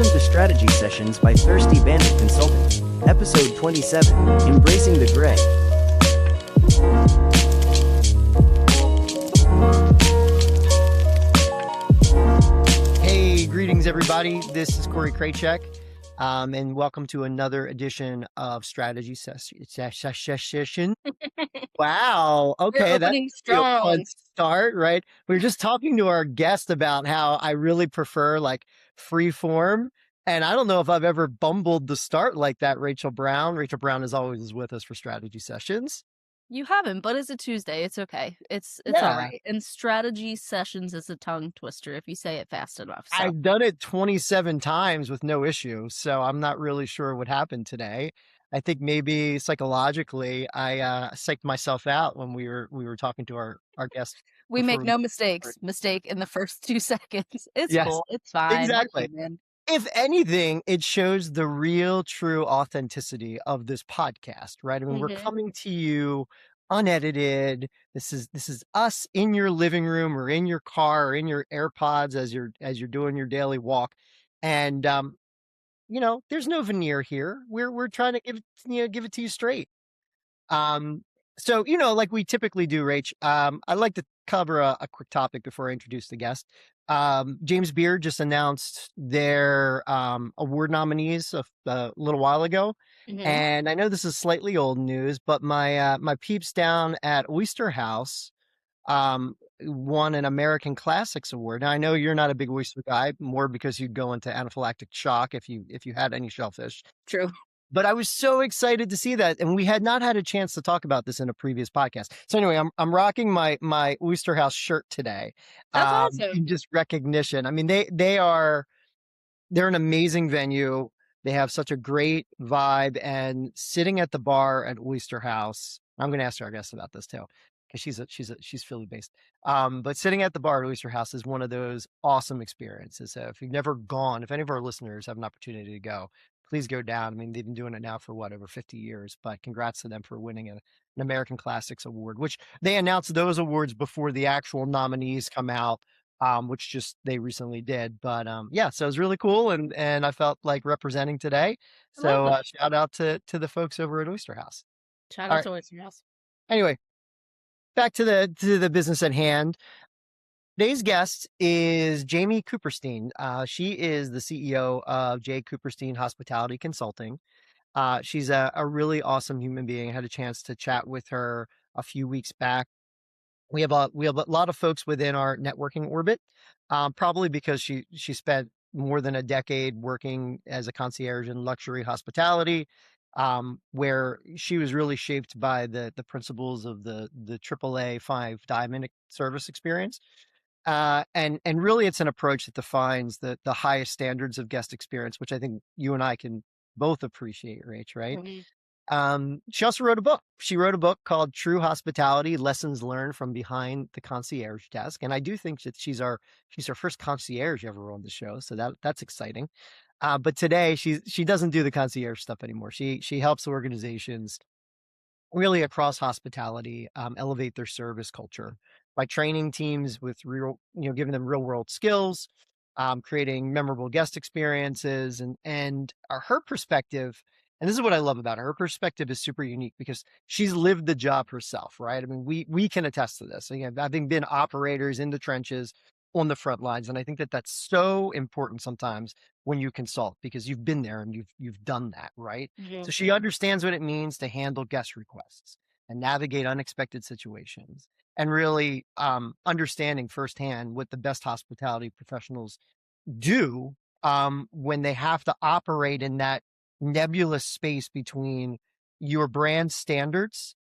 Welcome to Strategy Sessions by Thirsty Bandit Consulting, Episode 27, Embracing the Gray. Hey, greetings everybody. This is Corey Kraychek, and welcome to another edition of Strategy Session. Wow. Okay, that's opening a fun strong. start, right? We were just talking to our guest about how I really prefer like free form. And I don't know if I've ever bumbled the start like that, Rachel Brown. Rachel Brown is always with us for Strategy Sessions. You haven't, but it's a Tuesday. It's okay. It's Yeah. all right. And strategy sessions is a tongue twister if you say it fast enough. So. I've done it 27 times with no issue, so I'm not really sure what happened today. I think maybe psychologically I psyched myself out when we were talking to our guest. We make before no mistakes. Mistake in the first 2 seconds. It's Yes, cool. It's fine. exactly. Okay, man. If anything, it shows the real, true authenticity of this podcast, right? I mean, we're coming to you unedited. This is us in your living room or in your car or in your AirPods as you're doing your daily walk, and there's no veneer here. We're trying to give it to you straight. So, like we typically do, Rach, I'd like to cover a quick topic before I introduce the guest. James Beard just announced their award nominees a little while ago. And I know this is slightly old news, but my peeps down at Oyster House won an American Classics Award. Now, I know you're not a big oyster guy, more because you'd go into anaphylactic shock if you had any shellfish. True. But I was so excited to see that, and we had not had a chance to talk about this in a previous podcast. So anyway, I'm rocking my Oyster House shirt today. That's awesome. In just recognition. I mean, they're an amazing venue. They have such a great vibe, and sitting at the bar at Oyster House, I'm going to ask our guest about this too, because she's Philly based. But sitting at the bar at Oyster House is one of those awesome experiences. So if you've never gone, if any of our listeners have an opportunity to go, please go down. I mean, they've been doing it now for over 50 years, but congrats to them for winning an American Classics Award, which they announced those awards before the actual nominees come out, which just they recently did. But yeah, so it was really cool, and I felt like representing today. So shout out to the folks over at Oyster House. Shout out to Oyster House. Anyway, back to the business at hand. Today's guest is Jamie Cooperstein. She is the CEO of J. Cooperstein Hospitality Consulting. She's a really awesome human being. I had a chance to chat with her a few weeks back. We have a lot of folks within our networking orbit, probably because she spent more than a decade working as a concierge in luxury hospitality, where she was really shaped by the principles of the AAA 5-diamond service experience. And really it's an approach that defines the highest standards of guest experience, which I think you and I can both appreciate, Rach, right? She also wrote a book. She wrote a book called True Hospitality: Lessons Learned from Behind the Concierge Desk. And I do think that she's our first concierge ever on the show. So that's exciting. But today she doesn't do the concierge stuff anymore. She helps organizations really across hospitality elevate their service culture by training teams with giving them real world skills, creating memorable guest experiences, and her perspective. And this is what I love about her. Her perspective is super unique because she's lived the job herself, right? I mean, we can attest to this. Again, having been operators in the trenches on the front lines, and I think that that's so important sometimes when you consult, because you've been there and you've done that, right? So she understands what it means to handle guest requests and navigate unexpected situations, and really understanding firsthand what the best hospitality professionals do when they have to operate in that nebulous space between your brand standards,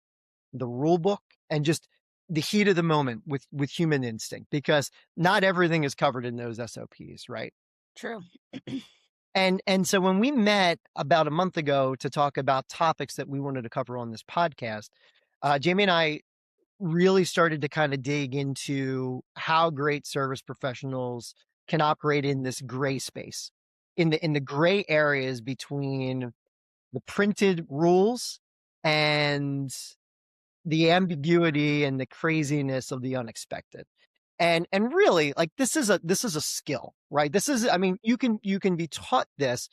the rule book, and just the heat of the moment with human instinct, because not everything is covered in those SOPs, right? True. And so when we met about a month ago to talk about topics that we wanted to cover on this podcast, Jamie and I really started to kind of dig into how great service professionals can operate in this gray space, in the gray areas between the printed rules and the ambiguity and the craziness of the unexpected. And really, like, this is a skill, right? I mean, you can be taught this,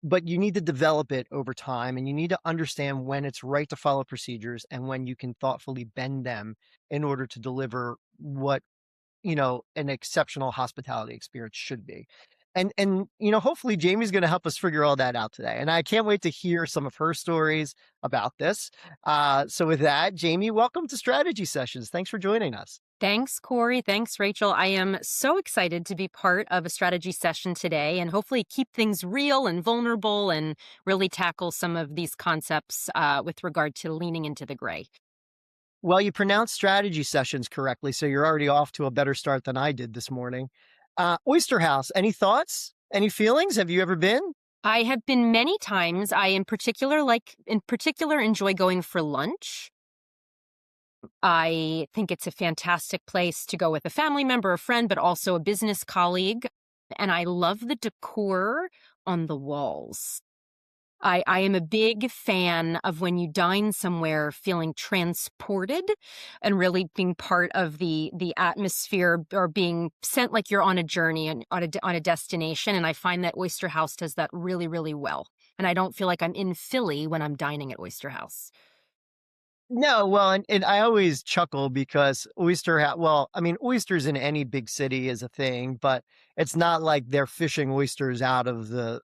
but you need to develop it over time, and you need to understand when it's right to follow procedures and when you can thoughtfully bend them in order to deliver what, an exceptional hospitality experience should be. And hopefully Jamie's going to help us figure all that out today. And I can't wait to hear some of her stories about this. So with that, Jamie, welcome to Strategy Sessions. Thanks for joining us. Thanks, Corey. Thanks, Rachel. I am so excited to be part of a strategy session today and hopefully keep things real and vulnerable and really tackle some of these concepts with regard to leaning into the gray. Well, you pronounced Strategy Sessions correctly, so you're already off to a better start than I did this morning. Oyster House, any thoughts? Any feelings? Have you ever been? I have been many times. I in particular enjoy going for lunch. I think it's a fantastic place to go with a family member, a friend, but also a business colleague. And I love the decor on the walls. I am a big fan of when you dine somewhere feeling transported and really being part of the atmosphere, or being sent like you're on a journey and on a destination. And I find that Oyster House does that really, really well. And I don't feel like I'm in Philly when I'm dining at Oyster House. No, well, and I always chuckle because I mean, oysters in any big city is a thing, but it's not like they're fishing oysters out of the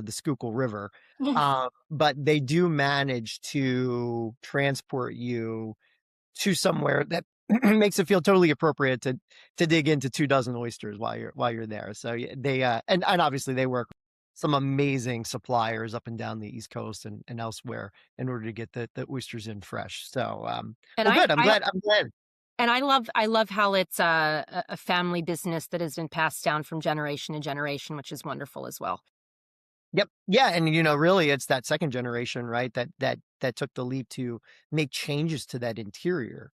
Schuylkill River. But they do manage to transport you to somewhere that makes it feel totally appropriate to dig into 2 dozen oysters while you're there. So yeah, they and obviously they work with some amazing suppliers up and down the East Coast and elsewhere in order to get the oysters in fresh. So And well, good. I'm glad. And I love how it's a family business that has been passed down from generation to generation, which is wonderful as well. Yep. Yeah, and really it's that second generation, right? That took the leap to make changes to that interior.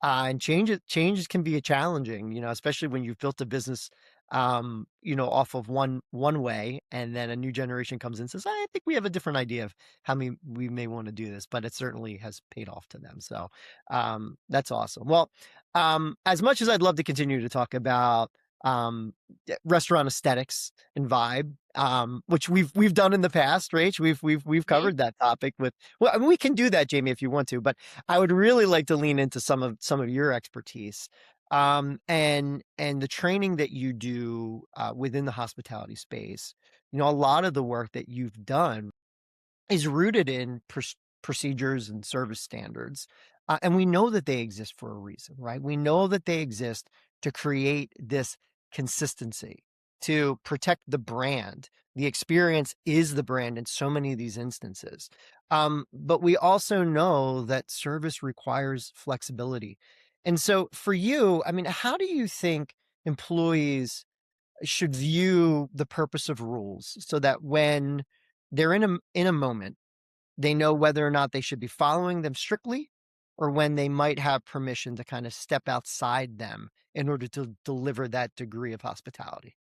And changes can be challenging, especially when you've built a business off of one way, and then a new generation comes in and says, I think we have a different idea of how we may want to do this, but it certainly has paid off to them. So that's awesome. Well, as much as I'd love to continue to talk about restaurant aesthetics and vibe, which we've done in the past, Rach. We've covered that topic well, I mean, we can do that, Jamie, if you want to, but I would really like to lean into some of your expertise, and the training that you do within the hospitality space. A lot of the work that you've done is rooted in procedures and service standards. And we know that they exist for a reason, right? We know that they exist to create this consistency, to protect the brand. The experience is the brand in so many of these instances. But we also know that service requires flexibility. And so for you, I mean, how do you think employees should view the purpose of rules so that when they're in a moment, they know whether or not they should be following them strictly, or when they might have permission to kind of step outside them in order to deliver that degree of hospitality?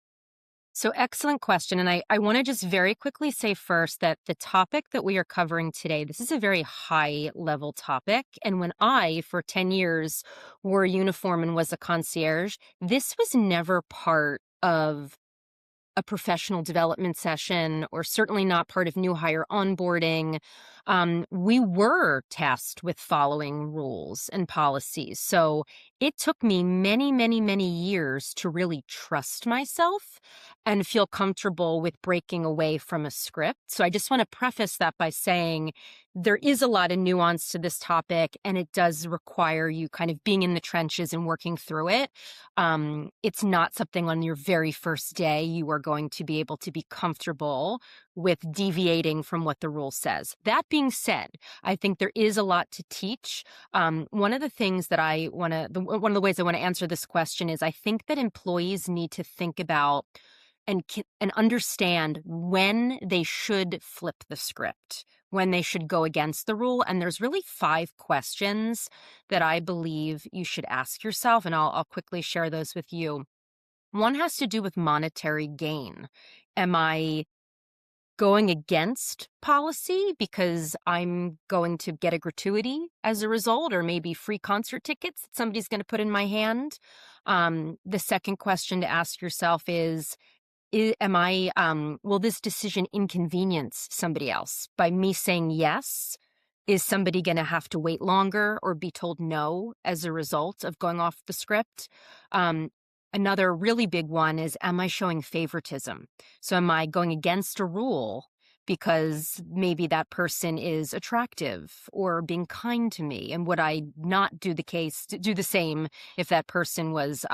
So excellent question. And I want to just very quickly say first that the topic that we are covering today, this is a very high level topic. And when I, for 10 years, wore a uniform and was a concierge, this was never part of a professional development session, or certainly not part of new hire onboarding. We were tasked with following rules and policies. So it took me many, many, many years to really trust myself and feel comfortable with breaking away from a script. So I just want to preface that by saying there is a lot of nuance to this topic, and it does require you kind of being in the trenches and working through it. It's not something on your very first day you are going to be able to be comfortable with deviating from what the rule says. That being said, I think there is a lot to teach. One of the things that one of the ways I want to answer this question is I think that employees need to think about and understand when they should flip the script, when they should go against the rule. And there's really 5 questions that I believe you should ask yourself, and I'll quickly share those with you. One has to do with monetary gain. Am I going against policy because I'm going to get a gratuity as a result, or maybe free concert tickets that somebody's going to put in my hand. The second question to ask yourself is will this decision inconvenience somebody else? By me saying yes, is somebody going to have to wait longer or be told no as a result of going off the script? Another really big one is, am I showing favoritism? So am I going against a rule because maybe that person is attractive or being kind to me? And would I not do the same if that person was,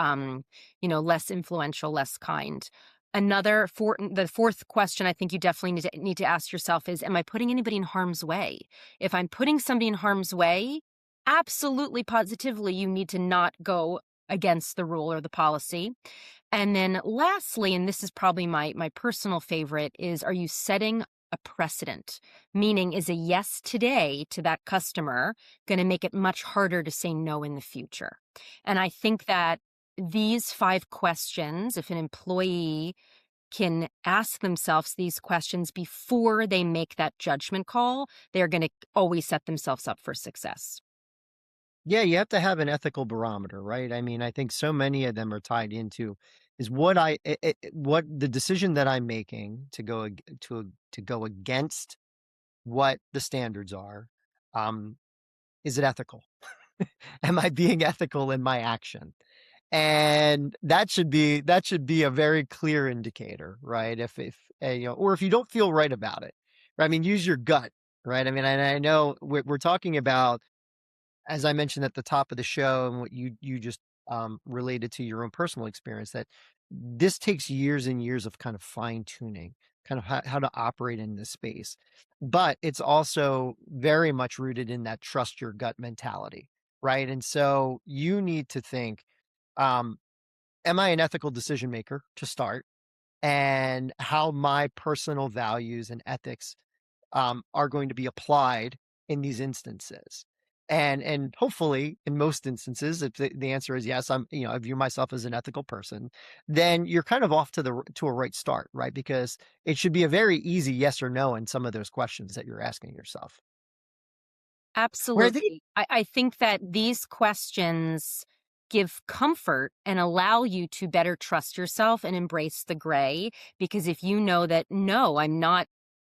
less influential, less kind? The fourth question I think you definitely need to ask yourself is, am I putting anybody in harm's way? If I'm putting somebody in harm's way, absolutely, positively, you need to not go against the rule or the policy. And then lastly, and this is probably my personal favorite, is, are you setting a precedent? Meaning, is a yes today to that customer going to make it much harder to say no in the future? And I think that these 5 questions, if an employee can ask themselves these questions before they make that judgment call, they're going to always set themselves up for success. Yeah, you have to have an ethical barometer, right? I mean, I think so many of them are tied into is what the decision that I'm making to go against what the standards are. Is it ethical? Am I being ethical in my action? And that should be a very clear indicator, right? If or if you don't feel right about it, right? I mean, use your gut, right? I mean, I know we're talking about, as I mentioned at the top of the show, and what you just related to your own personal experience, that this takes years and years of kind of fine tuning, kind of how to operate in this space. But it's also very much rooted in that trust your gut mentality, right? And so you need to think, am I an ethical decision maker to start? And how my personal values and ethics are going to be applied in these instances. And hopefully, in most instances, if the answer is yes, I view myself as an ethical person, then you're kind of off to a right start, right? Because it should be a very easy yes or no in some of those questions that you're asking yourself. Where I think Absolutely. I think that these questions give comfort and allow you to better trust yourself and embrace the gray. Because if you know that, no, I'm not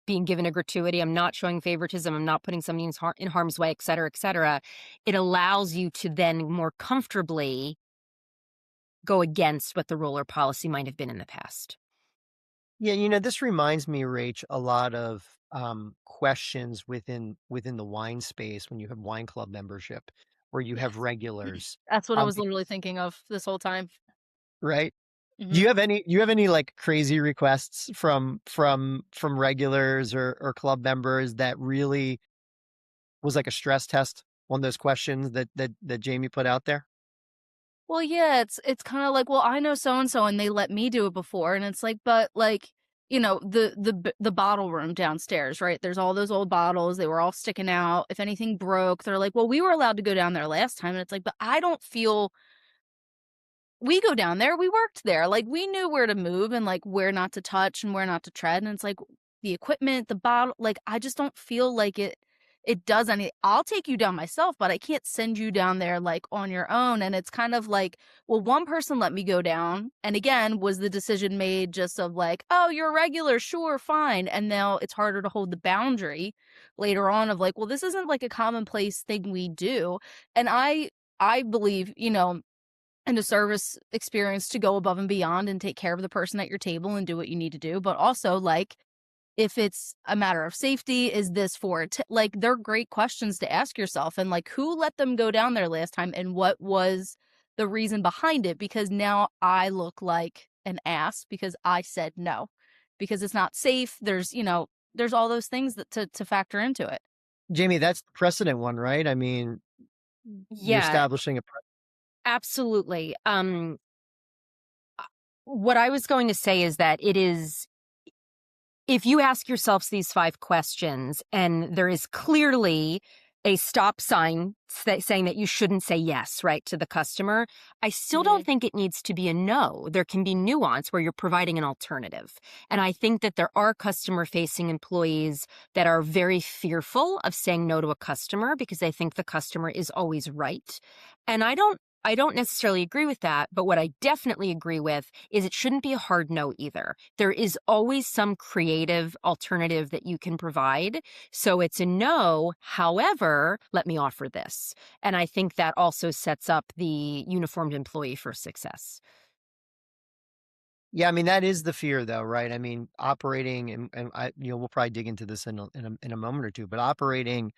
being given a gratuity, I'm not showing favoritism, I'm not putting somebody in harm's way, et cetera, it allows you to then more comfortably go against what the rule or policy might have been in the past. Yeah, this reminds me, Rach, a lot of questions within the wine space when you have wine club membership, where you have Yes. regulars, That's what I was be- literally thinking of this whole time. right? Mhm. Do you have any like crazy requests from regulars or club members that really was like a stress test on those questions that Jamie put out there? Well, yeah, it's kind of like, well, I know so and so, and they let me do it before, and it's like, but like, the bottle room downstairs, right? There's all those old bottles. They were all sticking out. If anything broke, they're like, well, we were allowed to go down there last time, and it's like, but I don't feel we go down there, we worked there. Like, we knew where to move and, like, where not to touch and where not to tread, and it's like, the equipment, the bottle, like, I just don't feel like it does any. I'll take you down myself, but I can't send you down there, like, on your own, and it's kind of like, well, one person let me go down, and again, was the decision made just of like, "Oh, you're a regular, sure, fine," and now it's harder to hold the boundary later on of like, "Well, this isn't, like, a commonplace thing we do," and I believe, and a service experience to go above and beyond and take care of the person at your table and do what you need to do. But also, like, if it's a matter of safety, is this for it? Like, they're great questions to ask yourself. And like, who let them go down there last time and what was the reason behind it? Because now I look like an ass because I said no, because it's not safe. There's all those things that to factor into it. Jamie, that's the precedent one, right? I mean, you're Yeah, establishing a absolutely. What I was going to say is that if you ask yourselves these 5 questions and there is clearly a stop sign saying that you shouldn't say yes, right, to the customer. I still don't think it needs to be a no. There can be nuance where you're providing an alternative. And I think that there are customer-facing employees that are very fearful of saying no to a customer because they think the customer is always right. And I don't necessarily agree with that, but what I definitely agree with is it shouldn't be a hard no either. There is always some creative alternative that you can provide. So it's a no, however, let me offer this. And I think that also sets up the uniformed employee for success. Yeah, I mean, that is the fear though, right? I mean, operating and I, we'll probably dig into this in a moment or two, but operating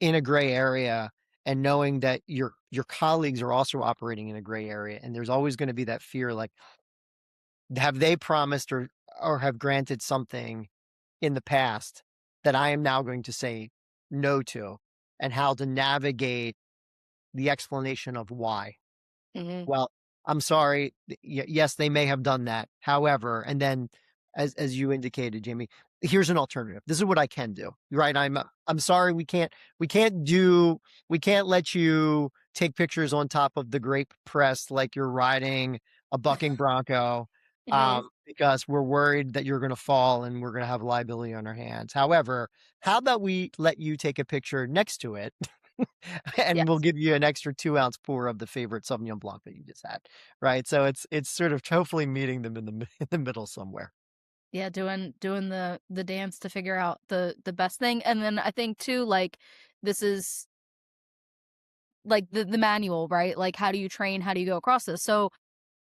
in a gray area and knowing that your colleagues are also operating in a gray area, and there's always going to be that fear, like, have they promised or have granted something in the past that I am now going to say no to, and how to navigate the explanation of why. Mhm. Well, I'm sorry. Yes, they may have done that. However, and then as you indicated, Jamie, here's an alternative. This is what I can do. Right? I'm sorry, we can't let you take pictures on top of the grape press like you're riding a bucking bronco. Mhm. Because we're worried that you're going to fall and we're going to have liability on our hands. However, how about we let you take a picture next to it and we'll Yes. give you an extra 2-ounce pour of the favorite Sauvignon Blanc that you just had, right? So it's sort of hopefully meeting them in in the middle somewhere. Yeah, doing the dance to figure out the best thing. And then I think too, like, this is like the manual, right? Like, how do you train? How do you go across this? So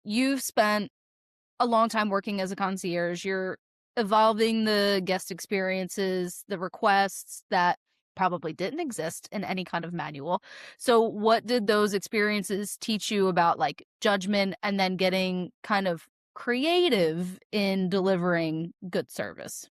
you've spent a long time working as a concierge. You're evolving the guest experiences, the requests that probably didn't exist in any kind of manual. So what did those experiences teach you about, like, judgment and then getting kind of creative in delivering good service?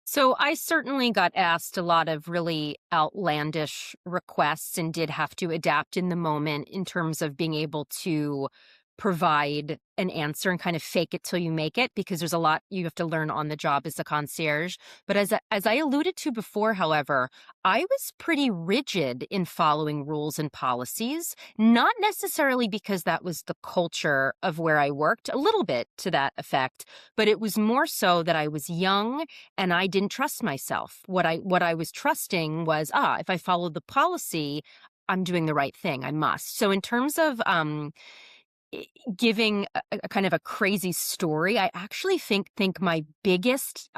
So I certainly got asked a lot of really outlandish requests and did have to adapt in the moment in terms of being able to provide an answer and kind of fake it till you make it, because there's a lot you have to learn on the job as a concierge. But as I alluded to before, however, I was pretty rigid in following rules and policies, not necessarily because that was the culture of where I worked, a little bit to that effect, but it was more so that I was young and I didn't trust myself. What I was trusting was, if I followed the policy, I'm doing the right thing. I must. So in terms of giving a kind of a crazy story, I actually think my biggest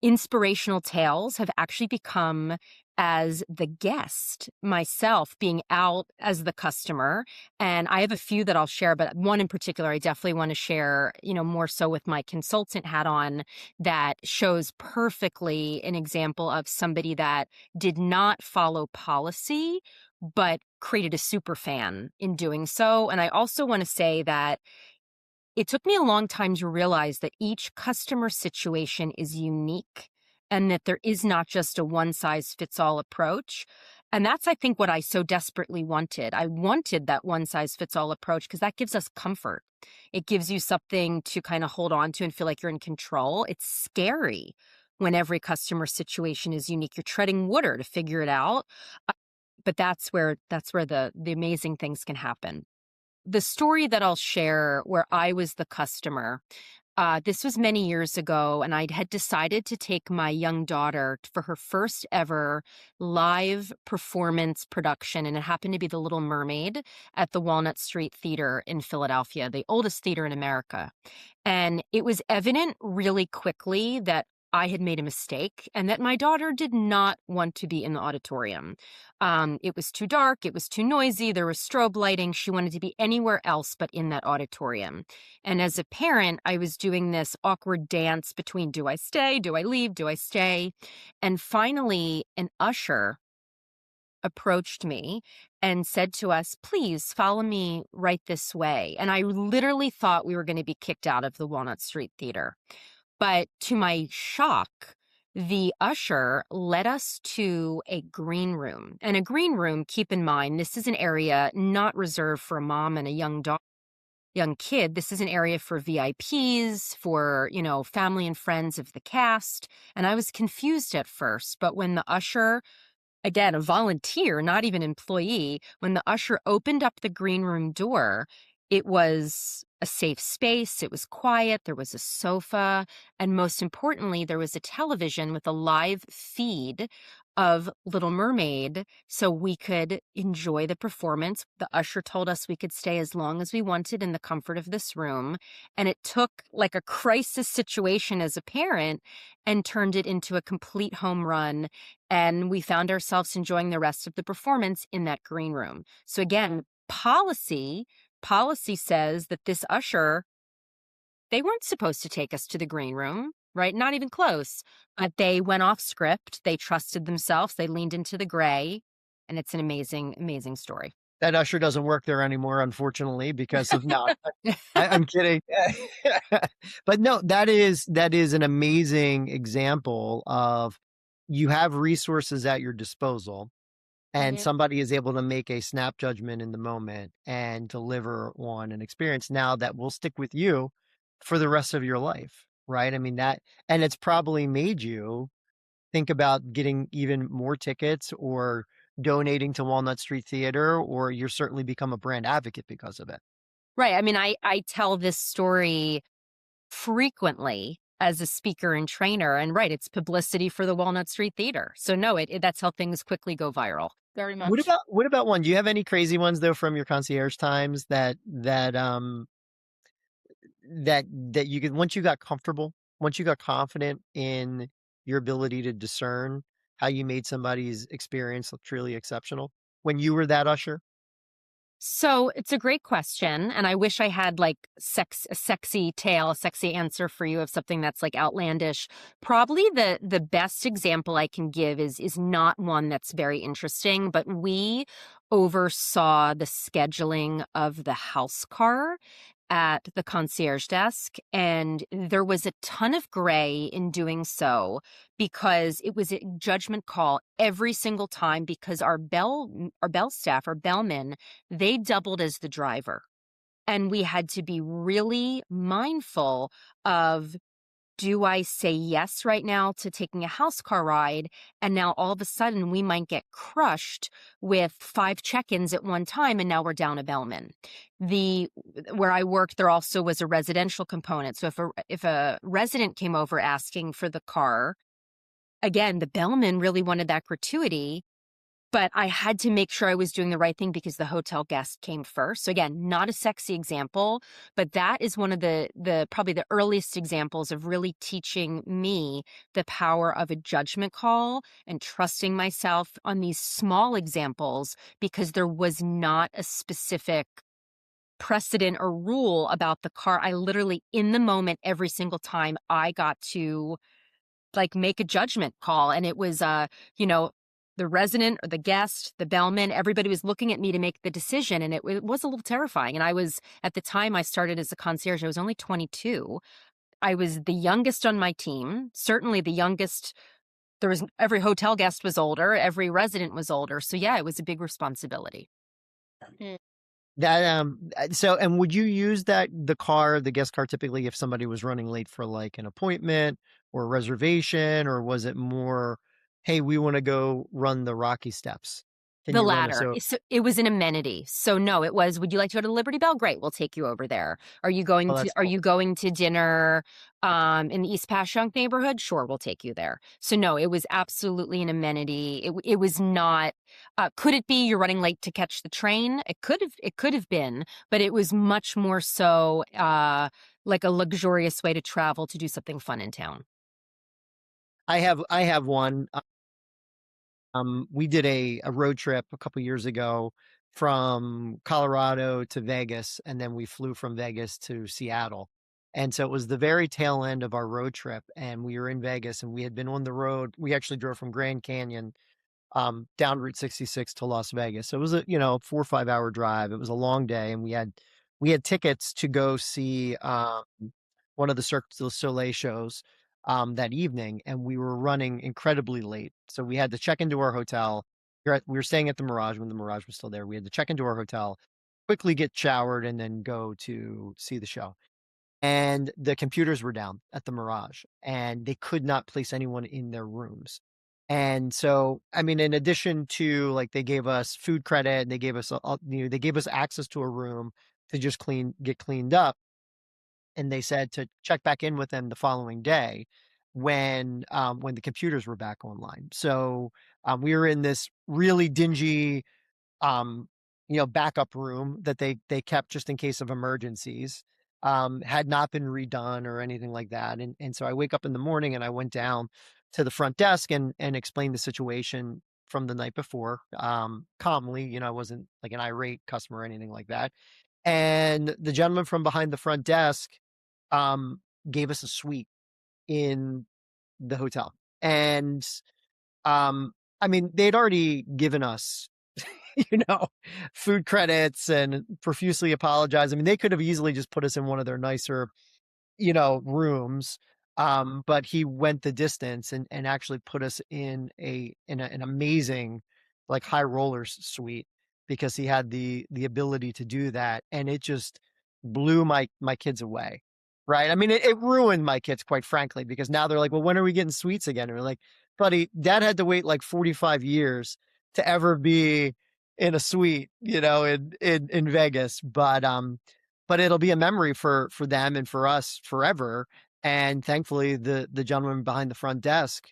inspirational tales have actually become as the guest myself, being out as the customer. And I have a few that I'll share, but one in particular I definitely want to share, more so with my consultant hat on, that shows perfectly an example of somebody that did not follow policy but created a super fan in doing so. And I also want to say that it took me a long time to realize that each customer situation is unique and that there is not just a one-size-fits-all approach. And that's, I think, what I so desperately wanted. I wanted that one-size-fits-all approach because that gives us comfort. It gives you something to kind of hold on to and feel like you're in control. It's scary when every customer situation is unique. You're treading water to figure it out. But that's where the amazing things can happen. The story that I'll share where I was the customer, this was many years ago, and I had decided to take my young daughter for her first ever live performance production, and it happened to be The Little Mermaid at the Walnut Street Theater in Philadelphia, the oldest theater in America. And it was evident really quickly that I had made a mistake and that my daughter did not want to be in the auditorium. It was too dark. It was too noisy. There was strobe lighting. She wanted to be anywhere else but in that auditorium. And as a parent, I was doing this awkward dance between, do I stay? Do I leave? Do I stay? And finally, an usher approached me and said to us, please follow me right this way. And I literally thought we were going to be kicked out of the Walnut Street Theater. But to my shock, the usher led us to a green room. And a green room, keep in mind, this is an area not reserved for a mom and a young kid. This is an area for VIPs, for, family and friends of the cast. And I was confused at first, but when the usher again, a volunteer, not even employee, when the usher opened up the green room door, it was a safe space. It was quiet. There was a sofa. And most importantly, there was a television with a live feed of Little Mermaid so we could enjoy the performance. The usher told us we could stay as long as we wanted in the comfort of this room. And it took like a crisis situation as a parent and turned it into a complete home run. And we found ourselves enjoying the rest of the performance in that green room. So again, policy says that this usher, they weren't supposed to take us to the green room, right? Not even close. But they went off script. They trusted themselves. They leaned into the gray. And it's an amazing, amazing story. That usher doesn't work there anymore, unfortunately, because of no. I'm kidding. But no, that is an amazing example of you have resources at your disposal, and somebody is able to make a snap judgment in the moment and deliver on an experience now that will stick with you for the rest of your life, right? I mean, and it's probably made you think about getting even more tickets or donating to Walnut Street Theater, or you're certainly become a brand advocate because of it. Right. I mean, I tell this story frequently as a speaker and trainer, and right, it's publicity for the Walnut Street Theater. So no, that's how things quickly go viral. Very much. What about one? Do you have any crazy ones though from your concierge times that you could, once you got comfortable, once you got confident in your ability to discern how you made somebody's experience look truly exceptional when you were that usher? So it's a great question. And I wish I had like a sexy tale, a sexy answer for you of something that's like outlandish. Probably the best example I can give is not one that's very interesting, but we oversaw the scheduling of the house car at the concierge desk, and there was a ton of gray in doing so because it was a judgment call every single time because our bell staff, our bellmen, they doubled as the driver. And we had to be really mindful of, do I say yes right now to taking a house car ride? And now all of a sudden we might get crushed with 5 check-ins at one time, and now we're down a bellman. Where I worked, there also was a residential component. So if a resident came over asking for the car, again, the bellman really wanted that gratuity, but I had to make sure I was doing the right thing because the hotel guest came first. So again, not a sexy example, but that is one of the probably the earliest examples of really teaching me the power of a judgment call and trusting myself on these small examples because there was not a specific precedent or rule about the car. I literally, in the moment, every single time I got to like make a judgment call. And it was, the resident or the guest, the bellman, everybody was looking at me to make the decision. And it was a little terrifying. And I was, at the time I started as a concierge, I was only 22. I was the youngest on my team, certainly the youngest. Every hotel guest was older, every resident was older. So yeah, it was a big responsibility. And would you use the guest car typically if somebody was running late for like an appointment or a reservation, or was it more, hey, we want to go run the Rocky Steps? The latter. It was an amenity. So no, it was, would you like to go to the Liberty Bell? Great, we'll take you over there. Are you going to dinner in the East Passyunk neighborhood? Sure, we'll take you there. So no, it was absolutely an amenity. It was not, could it be you're running late to catch the train? It could have been, but it was much more so like a luxurious way to travel to do something fun in town. I have one. We did a road trip a couple years ago from Colorado to Vegas, and then we flew from Vegas to Seattle. And so it was the very tail end of our road trip, and we were in Vegas, and we had been on the road. We actually drove from Grand Canyon down Route 66 to Las Vegas. So it was a 4 or 5 hour drive. It was a long day, and we had tickets to go see one of the Cirque du Soleil shows that evening, and we were running incredibly late. So we had to check into our hotel. We were staying at the Mirage when the Mirage was still there. We had to check into our hotel, quickly get showered, and then go to see the show. And the computers were down at the Mirage, and they could not place anyone in their rooms. And so, I mean, in addition to like they gave us food credit and they gave us, they gave us access to a room to just get cleaned up. And they said to check back in with them the following day when the computers were back online. So we were in this really dingy um, backup room that they kept just in case of emergencies. Had not been redone or anything like that. And so I wake up in the morning and I went down to the front desk and explained the situation from the night before, calmly. I wasn't like an irate customer or anything like that. And the gentleman from behind the front desk um, gave us a suite in the hotel. And I mean, they'd already given us you know, food credits and profusely apologize. I mean, they could have easily just put us in one of their nicer, rooms. But he went the distance and actually put us in an amazing, like high rollers suite because he had the ability to do that. And it just blew my kids away. Right. I mean, it ruined my kids, quite frankly, because now they're like, well, when are we getting suites again? And we're like, buddy, dad had to wait like 45 years to ever be in a suite, in Vegas. But it'll be a memory for them and for us forever. And thankfully, the gentleman behind the front desk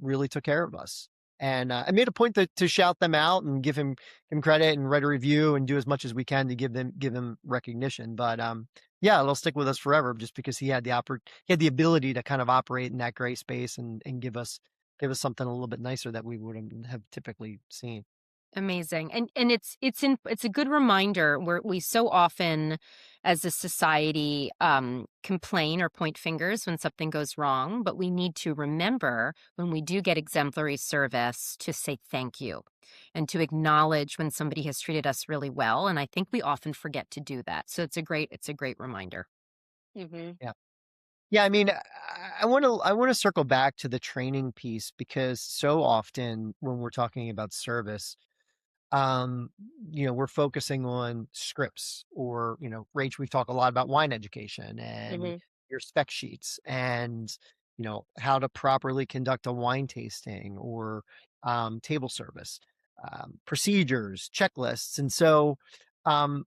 really took care of us. And I made a point to shout them out and give him credit and write a review and do as much as we can to give them recognition. But yeah, it'll stick with us forever just because he had the ability to kind of operate in that gray space and give us something a little bit nicer that we wouldn't have typically seen. Amazing. And it's a good reminder where we so often as a society complain or point fingers when something goes wrong, but we need to remember when we do get exemplary service to say thank you and to acknowledge when somebody has treated us really well. And I think we often forget to do that. So it's a great reminder. Mm-hmm. Yeah. Yeah, I mean, I want to circle back to the training piece because so often when we're talking about service, um, we're focusing on scripts or, Rach, we've talked a lot about wine education and Mm-hmm. your spec sheets and, how to properly conduct a wine tasting or table service, procedures, checklists. And so um,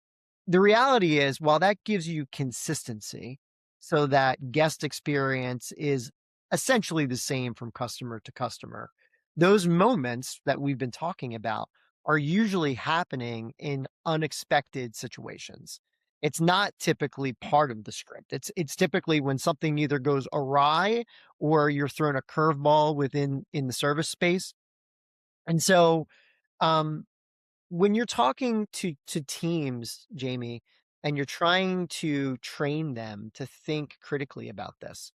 the reality is, while that gives you consistency so that guest experience is essentially the same from customer to customer, those moments that we've been talking about are usually happening in unexpected situations. It's not typically part of the script. It's typically when something either goes awry or you're thrown a curveball in the service space. And so um, when you're talking to teams, Jamie, and you're trying to train them to think critically about this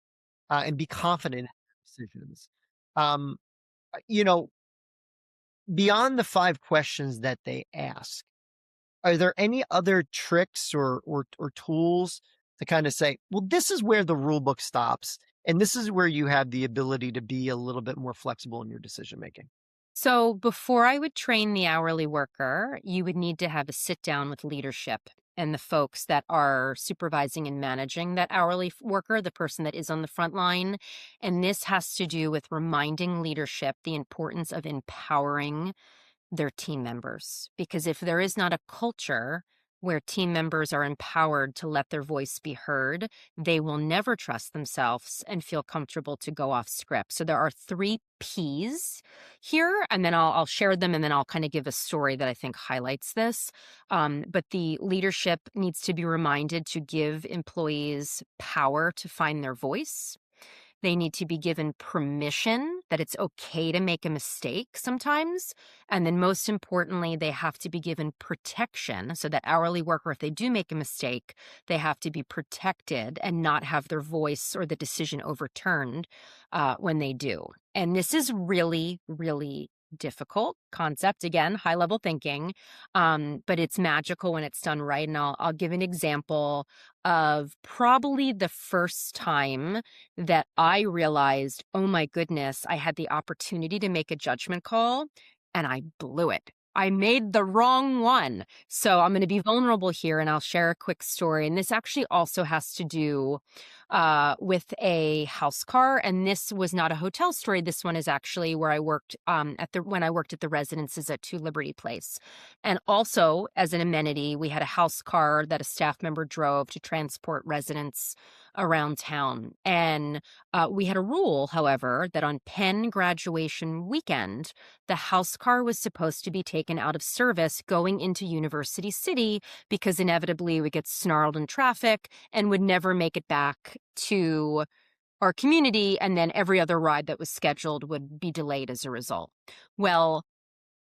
and be confident in their decisions, um, you know, beyond the 5 questions that they ask, are there any other tricks or tools to kind of say, well, this is where the rule book stops, and this is where you have the ability to be a little bit more flexible in your decision making? So before I would train the hourly worker, you would need to have a sit down with leadership and the folks that are supervising and managing that hourly worker, the person that is on the front line. And this has to do with reminding leadership the importance of empowering their team members. Because if there is not a culture where team members are empowered to let their voice be heard, they will never trust themselves and feel comfortable to go off script. So there are 3 Ps here, and then I'll share them, and then I'll kind of give a story that I think highlights this. But the leadership needs to be reminded to give employees power to find their voice. They need to be given permission that it's okay to make a mistake sometimes. And then most importantly, they have to be given protection so that hourly worker, if they do make a mistake, they have to be protected and not have their voice or the decision overturned when they do. And this is really, really difficult concept. Again, high level thinking, but it's magical when it's done right. And I'll give an example of probably the first time that I realized, oh my goodness, I had the opportunity to make a judgment call and I blew it. I made the wrong one. So I'm going to be vulnerable here and I'll share a quick story. And this actually also has to do with a house car. And this was not a hotel story. This one is actually where I worked when I worked at the residences at 2 Liberty Place. And also, as an amenity, we had a house car that a staff member drove to transport residents around town. And we had a rule, however, that on Penn graduation weekend, the house car was supposed to be taken out of service going into University City because inevitably it would get snarled in traffic and would never make it back to our community. And then every other ride that was scheduled would be delayed as a result. Well,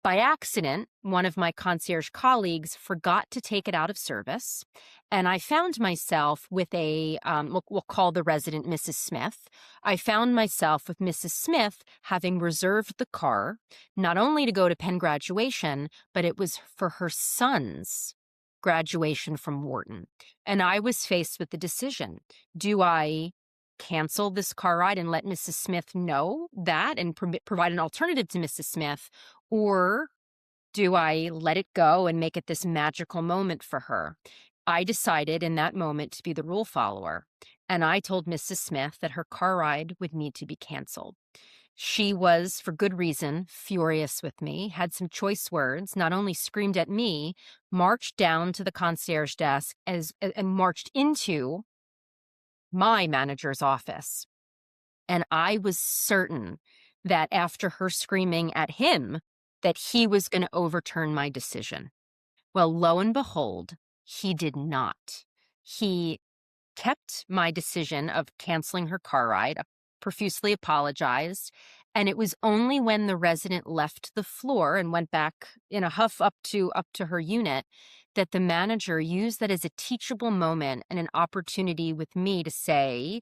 by accident, one of my concierge colleagues forgot to take it out of service, and I found myself with we'll call the resident Mrs. Smith. I found myself with Mrs. Smith having reserved the car, not only to go to Penn graduation, but it was for her son's graduation from Wharton. And I was faced with the decision. Do I cancel this car ride and let Mrs. Smith know that and provide an alternative to Mrs. Smith? Or do I let it go and make it this magical moment for her? I decided in that moment to be the rule follower, and I told Mrs. Smith that her car ride would need to be canceled. She was, for good reason, furious with me, had some choice words, not only screamed at me, marched down to the concierge desk and marched into my manager's office. And I was certain that after her screaming at him, that he was going to overturn my decision. Well, lo and behold, he did not. He kept my decision of canceling her car ride, profusely apologized, and it was only when the resident left the floor and went back in a huff up to her unit that the manager used that as a teachable moment and an opportunity with me to say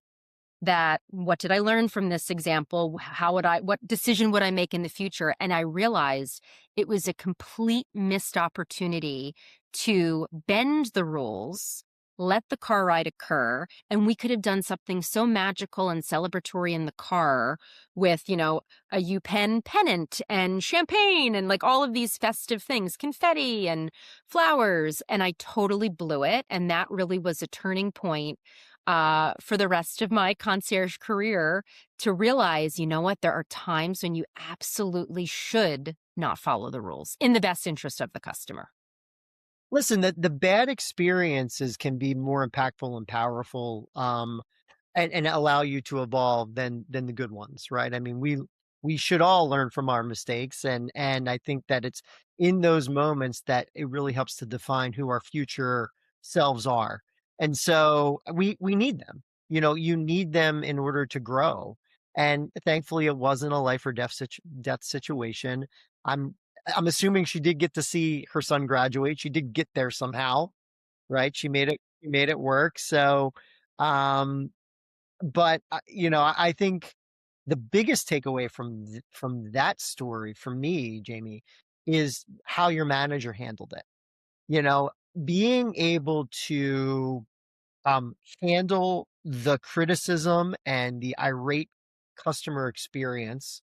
that, what did I learn from this example? What decision would I make in the future? And I realized it was a complete missed opportunity to bend the rules, let the car ride occur, and we could have done something so magical and celebratory in the car with, a UPenn pennant and champagne and like all of these festive things, confetti and flowers. And I totally blew it. And that really was a turning point for the rest of my concierge career to realize, you know what, there are times when you absolutely should not follow the rules in the best interest of the customer. Listen, the bad experiences can be more impactful and powerful, and allow you to evolve than the good ones, right? I mean, we should all learn from our mistakes, and I think that it's in those moments that it really helps to define who our future selves are. And so we need them. You need them in order to grow. And thankfully, it wasn't a life or death situation. I'm assuming she did get to see her son graduate. She did get there somehow, right? She made it work. So, but I think the biggest takeaway from that story for me, Jamie, is how your manager handled it. Being able to handle the criticism and the irate customer experience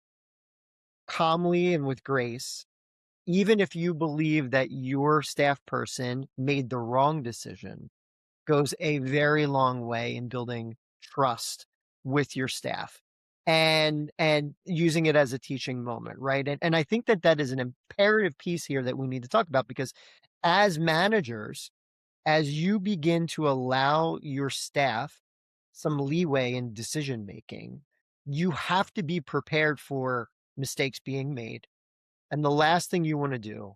calmly and with grace, even if you believe that your staff person made the wrong decision, goes a very long way in building trust with your staff and using it as a teaching moment, right? And I think that is an imperative piece here that we need to talk about, because as managers, as you begin to allow your staff some leeway in decision making, you have to be prepared for mistakes being made. And the last thing you want to do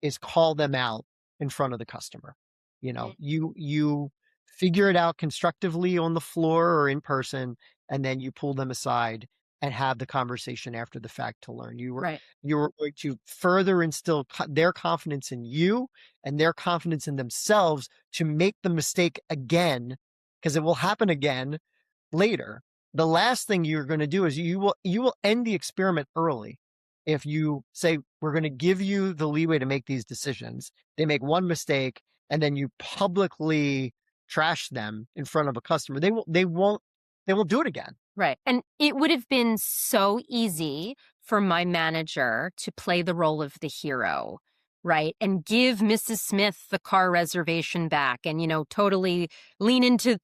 is call them out in front of the customer. You figure it out constructively on the floor or in person, and then you pull them aside and have the conversation after the fact to learn. You were going to further instill their confidence in you and their confidence in themselves to make the mistake again, because it will happen again later. The last thing you're going to do is you will end the experiment early. If you say, we're going to give you the leeway to make these decisions, they make one mistake, and then you publicly trash them in front of a customer, they won't do it again. Right. And it would have been so easy for my manager to play the role of the hero, right? And give Mrs. Smith the car reservation back and, totally lean into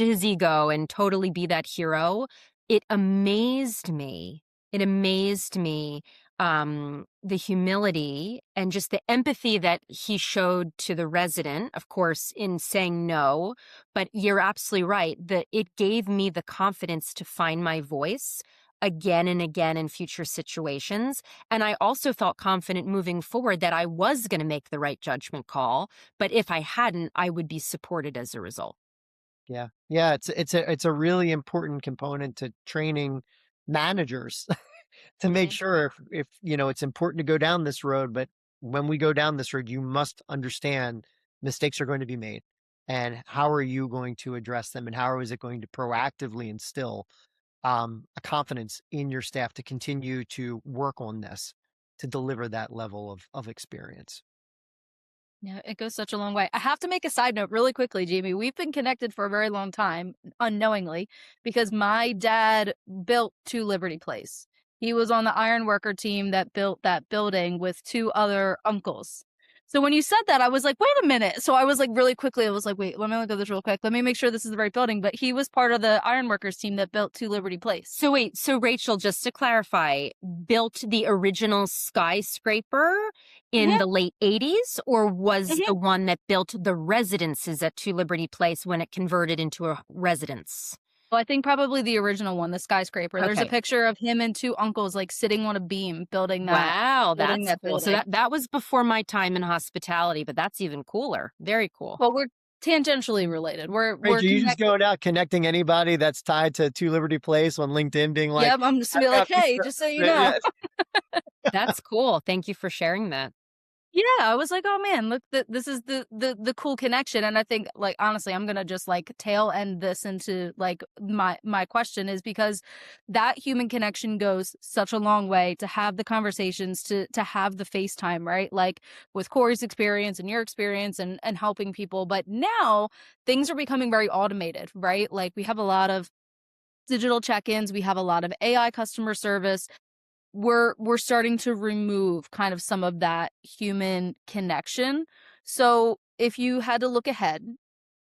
his ego and totally be that hero. It amazed me. It amazed me, the humility and just the empathy that he showed to the resident, of course, in saying no. But you're absolutely right that it gave me the confidence to find my voice again and again in future situations. And I also felt confident moving forward that I was going to make the right judgment call. But if I hadn't, I would be supported as a result. Yeah. It's a really important component to training managers to make sure if it's important to go down this road, but when we go down this road, you must understand mistakes are going to be made. And how are you going to address them? And how is it going to proactively instill a confidence in your staff to continue to work on this, to deliver that level of experience? Yeah, it goes such a long way. I have to make a side note really quickly, Jamie. We've been connected for a very long time, unknowingly, because my dad built 2 Liberty Place. He was on the ironworker team that built that building with 2 other uncles. So when you said that, I was like, wait a minute. So I was like, really quickly, I was like, wait, let me look at this real quick. Let me make sure this is the right building. But he was part of the ironworkers team that built 2 Liberty Place. So wait, so Rachel, just to clarify, built the original skyscraper in the late 80s, or was the one that built the residences at 2 Liberty Place when it converted into a residence? Well, I think probably the original one, the skyscraper. There's a picture of him and 2 uncles like sitting on a beam building that. Wow, building that's that cool. So building. that was before my time in hospitality, but that's even cooler. Very cool. Well, we're tangentially related. We're Rachel, you just going out connecting anybody that's tied to 2 Liberty Place on LinkedIn, being like, yep, I'm just gonna be like, hey, just so you know. That's cool. Thank you for sharing that. Yeah, I was like, oh man, look, this is the cool connection. And I think, like, honestly, I'm gonna just like tail end this into like my question is because that human connection goes such a long way to have the conversations, to have the FaceTime, right? Like with Corey's experience and your experience and helping people. But now things are becoming very automated, right? Like we have a lot of digital check-ins, we have a lot of AI customer service. We're starting to remove kind of some of that human connection. So if you had to look ahead,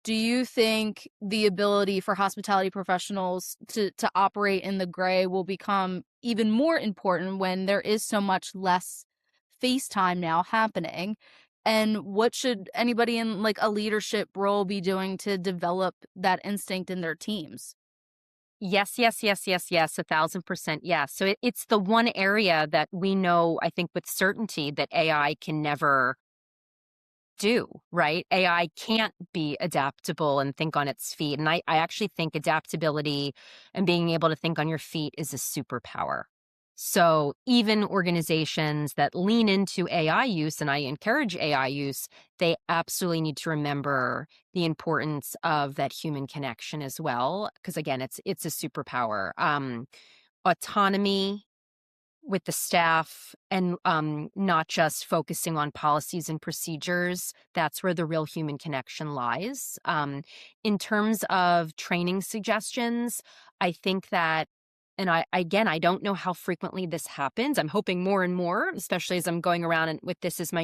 do you think the ability for hospitality professionals to operate in the gray will become even more important when there is so much less FaceTime now happening? And what should anybody in like a leadership role be doing to develop that instinct in their teams? Yes, 1,000% yes. So it's the one area that we know, I think, with certainty that AI can never do, right? AI can't be adaptable and think on its feet. And I actually think adaptability and being able to think on your feet is a superpower. So even organizations that lean into AI use, and I encourage AI use, they absolutely need to remember the importance of that human connection as well. Because again, it's a superpower. Autonomy with the staff and not just focusing on policies and procedures. That's where the real human connection lies. In terms of training suggestions, I think that, and I don't know how frequently this happens. I'm hoping more and more, especially as I'm going around and with this as the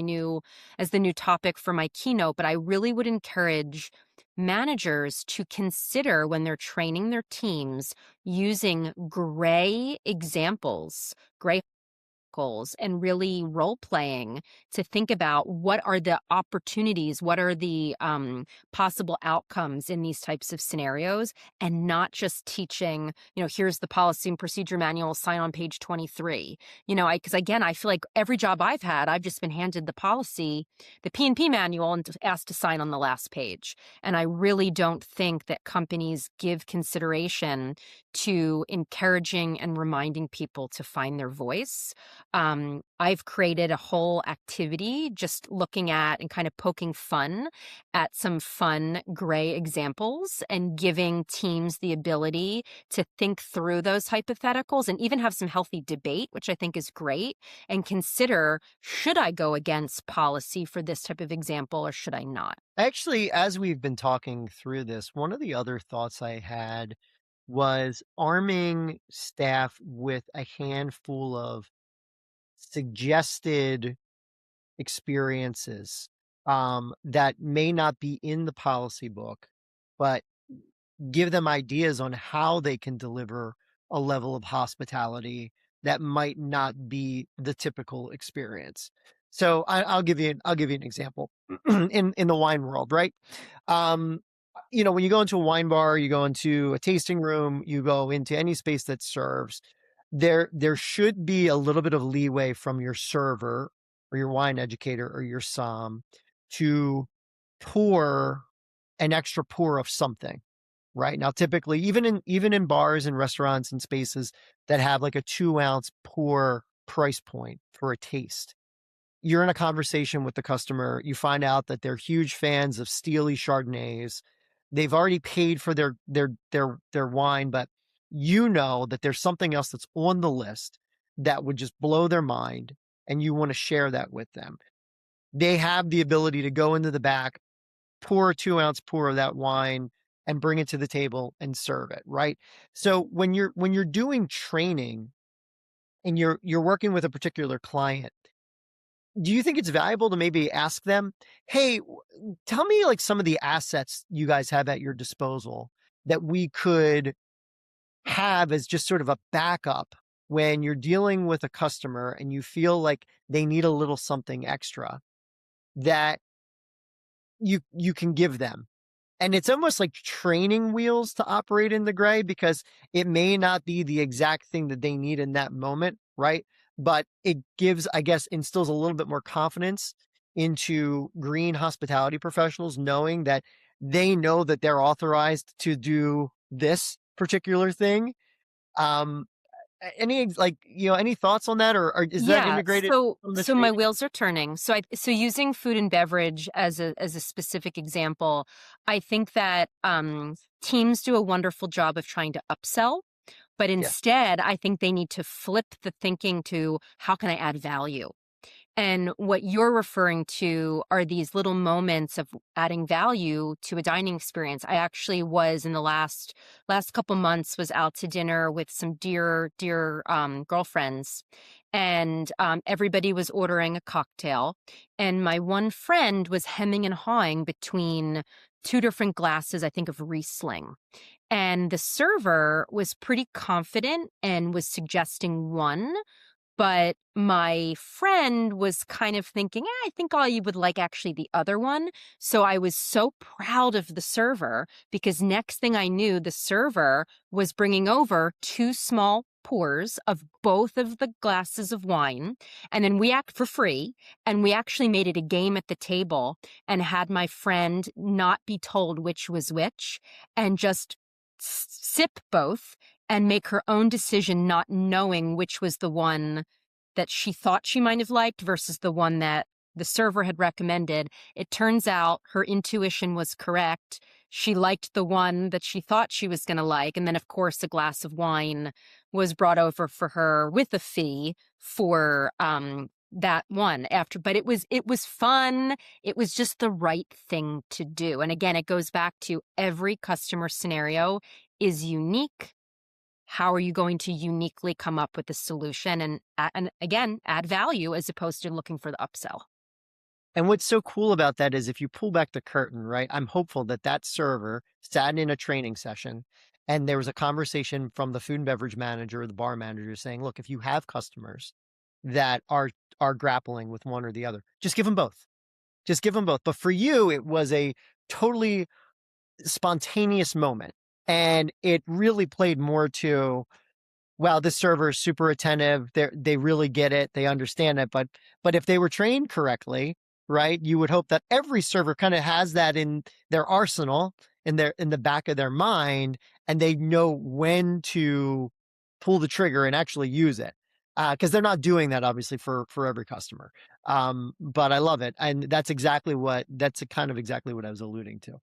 new topic for my keynote. But I really would encourage managers to consider when they're training their teams using gray examples, gray goals, and really role playing to think about what are the opportunities, what are the possible outcomes in these types of scenarios, and not just teaching, here's the policy and procedure manual, sign on page 23. Because again, I feel like every job I've had, I've just been handed the policy, the P&P manual, and asked to sign on the last page. And I really don't think that companies give consideration to encouraging and reminding people to find their voice. I've created a whole activity just looking at and kind of poking fun at some fun gray examples and giving teams the ability to think through those hypotheticals and even have some healthy debate, which I think is great, and consider, should I go against policy for this type of example or should I not? Actually, as we've been talking through this, one of the other thoughts I had was arming staff with a handful of suggested experiences that may not be in the policy book, but give them ideas on how they can deliver a level of hospitality that might not be the typical experience. So I'll give you an example in the wine world, right? When you go into a wine bar, you go into a tasting room, you go into any space that serves, there should be a little bit of leeway from your server or your wine educator or your som to pour an extra pour of something. Right now, typically, even in bars and restaurants and spaces that have like a 2-ounce pour price point for a taste, you're in a conversation with the customer. You find out that they're huge fans of Steely Chardonnays. They've already paid for their wine, but you know that there's something else that's on the list that would just blow their mind, and you want to share that with them. They have the ability to go into the back, pour a 2-ounce pour of that wine, and bring it to the table and serve it, right? So when you're doing training and you're working with a particular client, do you think it's valuable to maybe ask them, hey, tell me like some of the assets you guys have at your disposal that we could have as just sort of a backup when you're dealing with a customer and you feel like they need a little something extra that you can give them? And it's almost like training wheels to operate in the gray, because it may not be the exact thing that they need in that moment, right? But it gives, I guess, instills a little bit more confidence into green hospitality professionals, knowing that they know that they're authorized to do this particular thing. Any thoughts on that, or is that integrated? So my wheels are turning. So using food and beverage as a specific example, I think that teams do a wonderful job of trying to upsell, but instead, I think they need to flip the thinking to how can I add value? And what you're referring to are these little moments of adding value to a dining experience. I actually was in the last couple months was out to dinner with some dear girlfriends, and everybody was ordering a cocktail. And my one friend was hemming and hawing between 2 different glasses, I think, of Riesling. And the server was pretty confident and was suggesting one. But my friend was kind of thinking, I think you would like actually the other one. So I was so proud of the server, because next thing I knew, the server was bringing over 2 small pours of both of the glasses of wine. And then we act for free. And we actually made it a game at the table and had my friend not be told which was which and just sip both and make her own decision, not knowing which was the one that she thought she might have liked versus the one that the server had recommended. It turns out her intuition was correct. She liked the one that she thought she was going to like. And then, of course, a glass of wine was brought over for her with a fee for that one after. But it was fun. It was just the right thing to do. And again, it goes back to every customer scenario is unique. How are you going to uniquely come up with a solution and again, add value as opposed to looking for the upsell? And what's so cool about that is if you pull back the curtain, right? I'm hopeful that server sat in a training session and there was a conversation from the food and beverage manager or the bar manager saying, look, if you have customers that are grappling with one or the other, just give them both. Just give them both. But for you, it was a totally spontaneous moment. And it really played more to, wow, this server is super attentive. They really get it. They understand it. But if they were trained correctly, right, you would hope that every server kind of has that in their arsenal, in the back of their mind, and they know when to pull the trigger and actually use it. Because they're not doing that obviously for every customer. But I love it. And that's kind of exactly what I was alluding to.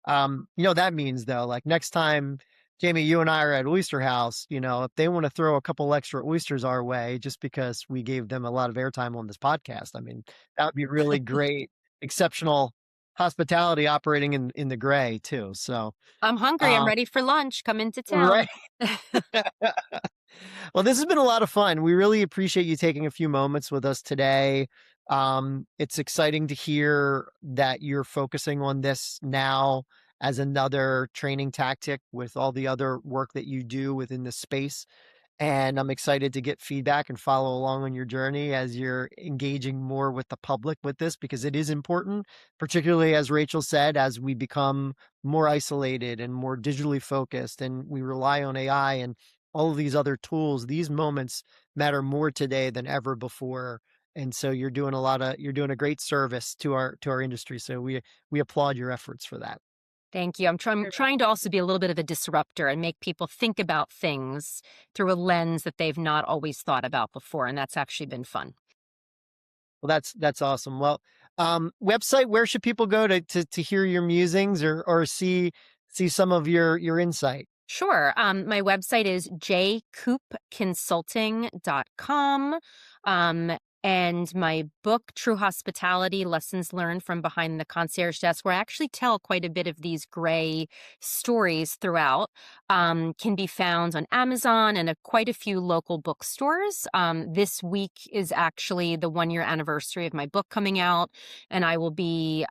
That means though, like next time, Jamie, you and I are at Oyster House, if they want to throw a couple extra oysters our way just because we gave them a lot of airtime on this podcast, I mean, that would be really great, exceptional hospitality operating in the gray too. So I'm hungry. I'm ready for lunch. Come into town. Right. Well, this has been a lot of fun. We really appreciate you taking a few moments with us today. It's exciting to hear that you're focusing on this now as another training tactic with all the other work that you do within the space. And I'm excited to get feedback and follow along on your journey as you're engaging more with the public with this, because it is important, particularly as Rachel said, as we become more isolated and more digitally focused and we rely on AI and all of these other tools. These moments matter more today than ever before. And so you're doing a great service to our industry. So we applaud your efforts for that. Thank you. I'm trying to also be a little bit of a disruptor and make people think about things through a lens that they've not always thought about before. And that's actually been fun. Well, that's awesome. Well, website, where should people go to hear your musings or see some of your insight? Sure. My website is jcoopconsulting.com. And my book, True Hospitality, Lessons Learned from Behind the Concierge Desk, where I actually tell quite a bit of these gray stories throughout, can be found on Amazon and quite a few local bookstores. This week is actually the 1-year anniversary of my book coming out, and I will be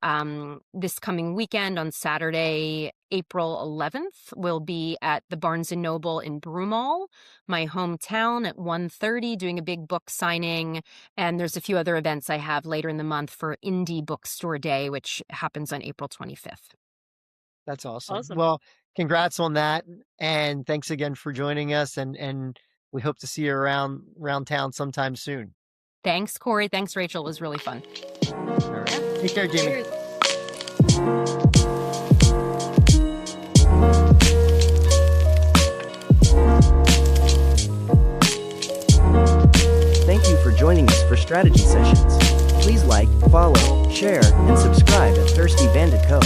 this coming weekend on Saturday, April 11th, will be at the Barnes & Noble in Broomall, my hometown, at 1:30, doing a big book signing. And there's a few other events I have later in the month for Indie Bookstore Day, which happens on April 25th. That's awesome. Well, congrats on that. And thanks again for joining us. And we hope to see you around town sometime soon. Thanks, Corey. Thanks, Rachel. It was really fun. All right. Take care, Jamie. Thank you for joining us for Strategy Sessions. Please like, follow, share, and subscribe at Thirsty Bandit Co.